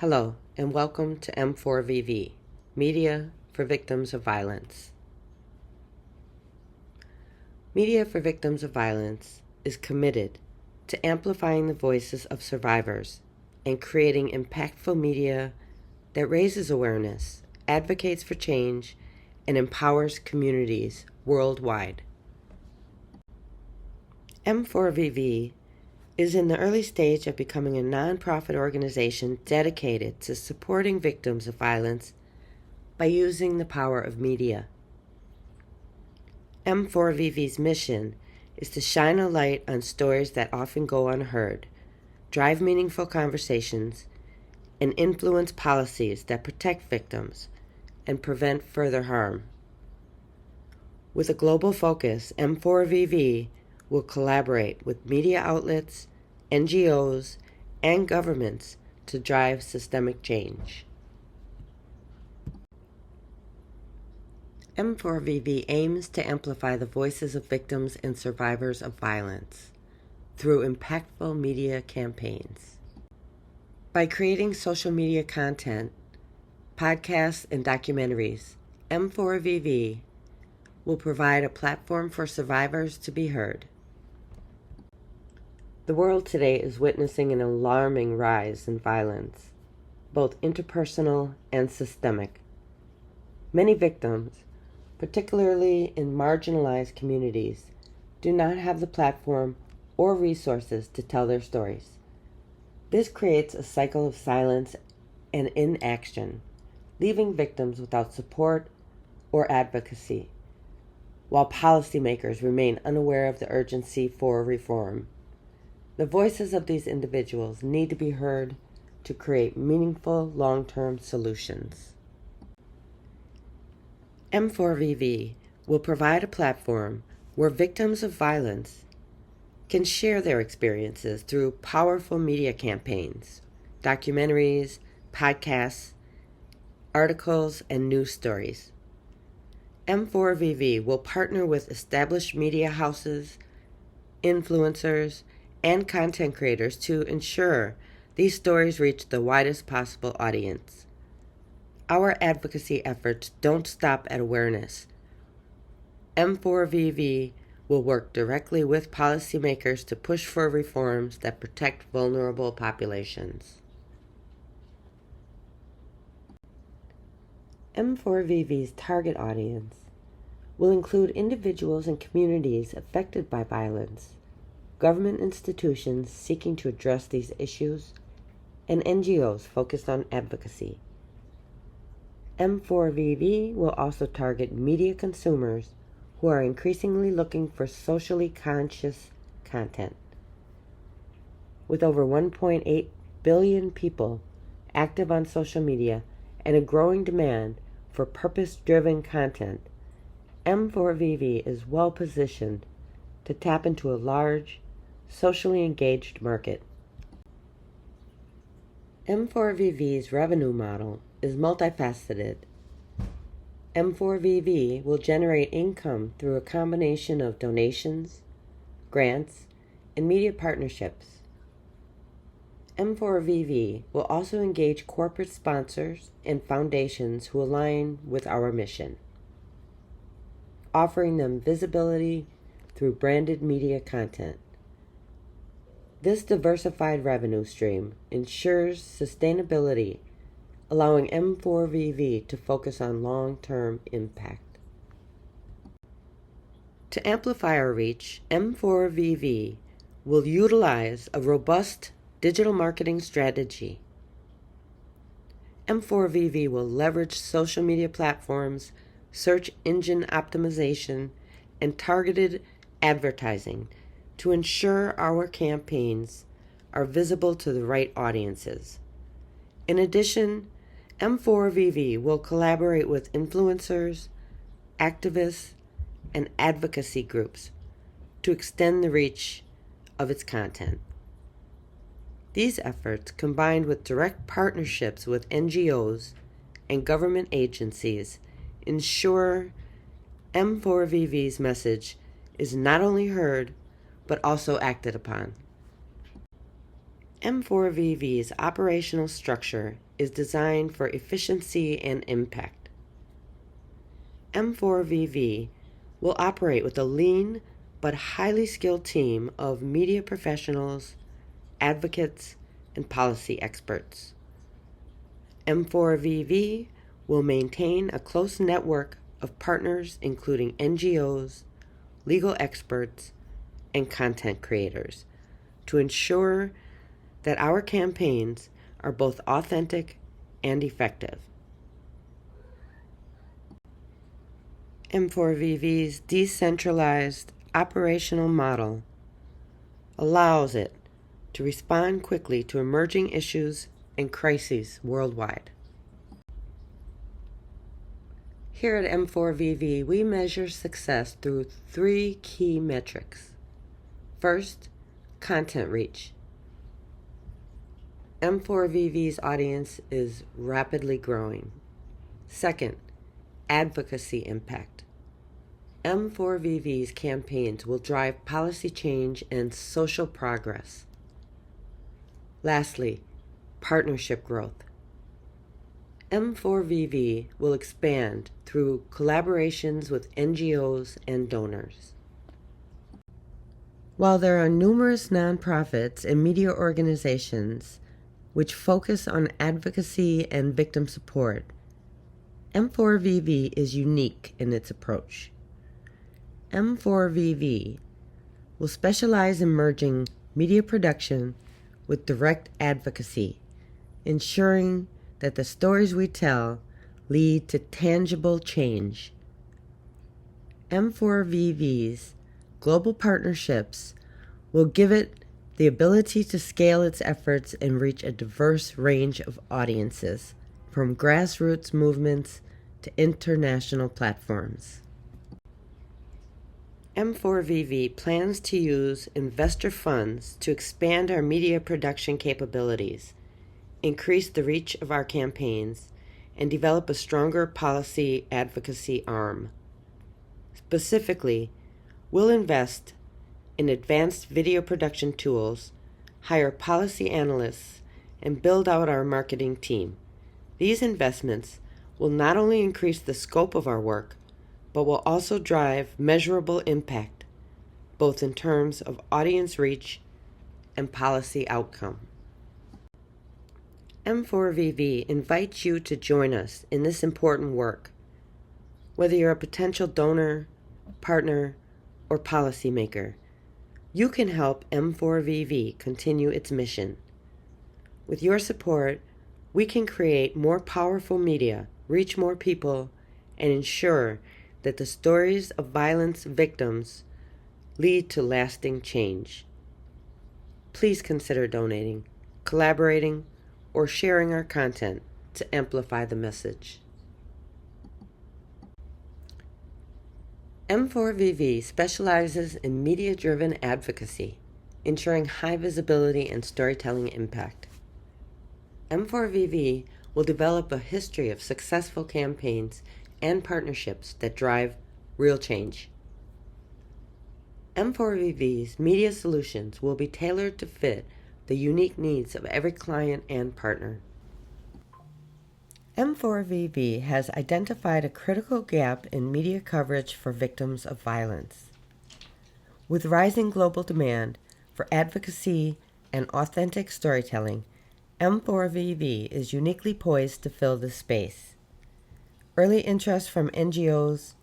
Hello, and welcome to M4VV, Media for Victims of Violence. Media for Victims of Violence is committed to amplifying the voices of survivors and creating impactful media that raises awareness, advocates for change, and empowers communities worldwide. M4VV is in the early stage of becoming a nonprofit organization dedicated to supporting victims of violence by using the power of media. M4VV's mission is to shine a light on stories that often go unheard, drive meaningful conversations, and influence policies that protect victims and prevent further harm. With a global focus, M4VV will collaborate with media outlets, NGOs, and governments to drive systemic change. M4VV aims to amplify the voices of victims and survivors of violence through impactful media campaigns. By creating social media content, podcasts, and documentaries, M4VV will provide a platform for survivors to be heard. The world today is witnessing an alarming rise in violence, both interpersonal and systemic. Many victims, particularly in marginalized communities, do not have the platform or resources to tell their stories. This creates a cycle of silence and inaction, leaving victims without support or advocacy, while policymakers remain unaware of the urgency for reform. The voices of these individuals need to be heard to create meaningful long-term solutions. M4VV will provide a platform where victims of violence can share their experiences through powerful media campaigns, documentaries, podcasts, articles, and news stories. M4VV will partner with established media houses, influencers, and content creators to ensure these stories reach the widest possible audience. Our advocacy efforts don't stop at awareness. M4VV will work directly with policymakers to push for reforms that protect vulnerable populations. M4VV's target audience will include individuals and communities affected by violence, government institutions seeking to address these issues, and NGOs focused on advocacy. M4VV will also target media consumers who are increasingly looking for socially conscious content. With over 1.8 billion people active on social media and a growing demand for purpose-driven content, M4VV is well positioned to tap into a large, socially engaged market. M4VV's revenue model is multifaceted. M4VV will generate income through a combination of donations, grants, and media partnerships. M4VV will also engage corporate sponsors and foundations who align with our mission, offering them visibility through branded media content. This diversified revenue stream ensures sustainability, allowing M4VV to focus on long-term impact. To amplify our reach, M4VV will utilize a robust digital marketing strategy. M4VV will leverage social media platforms, search engine optimization, and targeted advertising to ensure our campaigns are visible to the right audiences. In addition, M4VV will collaborate with influencers, activists, and advocacy groups to extend the reach of its content. These efforts, combined with direct partnerships with NGOs and government agencies, ensure M4VV's message is not only heard, but also acted upon. M4VV's operational structure is designed for efficiency and impact. M4VV will operate with a lean but highly skilled team of media professionals, advocates, and policy experts. M4VV will maintain a close network of partners including NGOs, legal experts, and content creators to ensure that our campaigns are both authentic and effective. M4VV's decentralized operational model allows it to respond quickly to emerging issues and crises worldwide. Here at M4VV, we measure success through 3 key metrics. First, content reach. M4VV's audience is rapidly growing. Second, advocacy impact. M4VV's campaigns will drive policy change and social progress. Lastly, partnership growth. M4VV will expand through collaborations with NGOs and donors. While there are numerous nonprofits and media organizations which focus on advocacy and victim support, M4VV is unique in its approach. M4VV will specialize in merging media production with direct advocacy, ensuring that the stories we tell lead to tangible change. M4VV's global partnerships will give it the ability to scale its efforts and reach a diverse range of audiences, from grassroots movements to international platforms. M4VV plans to use investor funds to expand our media production capabilities, increase the reach of our campaigns, and develop a stronger policy advocacy arm. Specifically, we'll invest in advanced video production tools, hire policy analysts, and build out our marketing team. These investments will not only increase the scope of our work, but will also drive measurable impact, both in terms of audience reach and policy outcome. M4VV invites you to join us in this important work. Whether you're a potential donor, partner, or policymaker, you can help M4VV continue its mission. With your support, we can create more powerful media, reach more people, and ensure that the stories of violence victims lead to lasting change. Please consider donating, collaborating, or sharing our content to amplify the message. M4VV specializes in media-driven advocacy, ensuring high visibility and storytelling impact. M4VV will develop a history of successful campaigns and partnerships that drive real change. M4VV's media solutions will be tailored to fit the unique needs of every client and partner. M4VV has identified a critical gap in media coverage for victims of violence. With rising global demand for advocacy and authentic storytelling, M4VV is uniquely poised to fill this space. Early interest from NGOs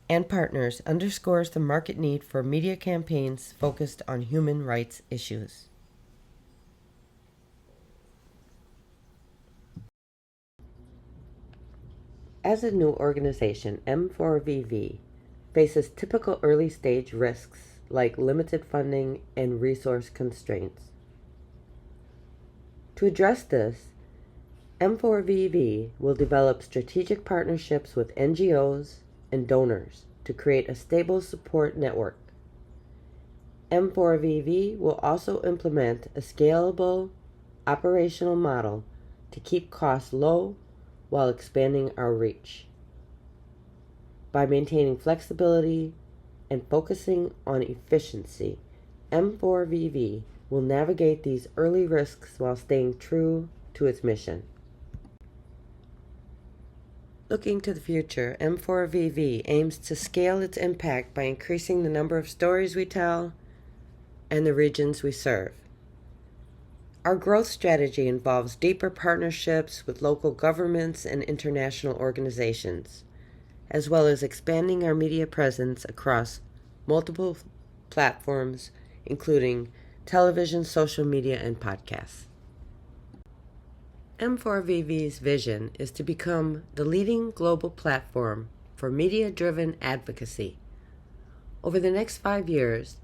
and partners underscores the market need for media campaigns focused on human rights issues. As a new organization, M4VV faces typical early-stage risks like limited funding and resource constraints. To address this, M4VV will develop strategic partnerships with NGOs and donors to create a stable support network. M4VV will also implement a scalable operational model to keep costs low while expanding our reach. By maintaining flexibility and focusing on efficiency, M4VV will navigate these early risks while staying true to its mission. Looking to the future, M4VV aims to scale its impact by increasing the number of stories we tell and the regions we serve. Our growth strategy involves deeper partnerships with local governments and international organizations, as well as expanding our media presence across multiple platforms, including television, social media, and podcasts. M4VV's vision is to become the leading global platform for media-driven advocacy. Over the next 5 years,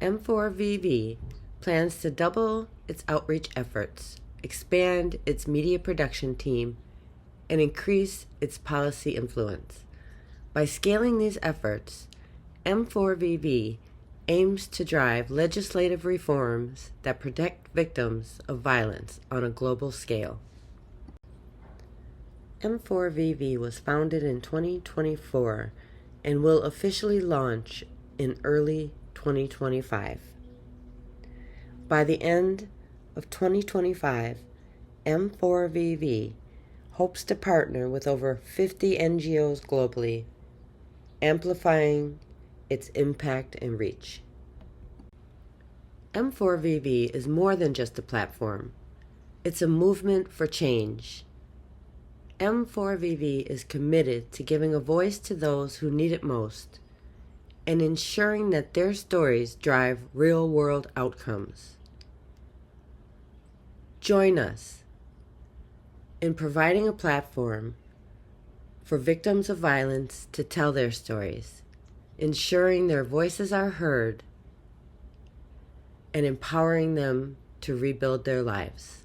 M4VV plans to double its outreach efforts, expand its media production team, and increase its policy influence. By scaling these efforts, M4VV aims to drive legislative reforms that protect victims of violence on a global scale. M4VV was founded in 2024 and will officially launch in early 2025. By the end of 2025, M4VV hopes to partner with over 50 NGOs globally, amplifying its impact and reach. M4VV is more than just a platform. It's a movement for change. M4VV is committed to giving a voice to those who need it most and ensuring that their stories drive real-world outcomes. Join us in providing a platform for victims of violence to tell their stories, ensuring their voices are heard, and empowering them to rebuild their lives.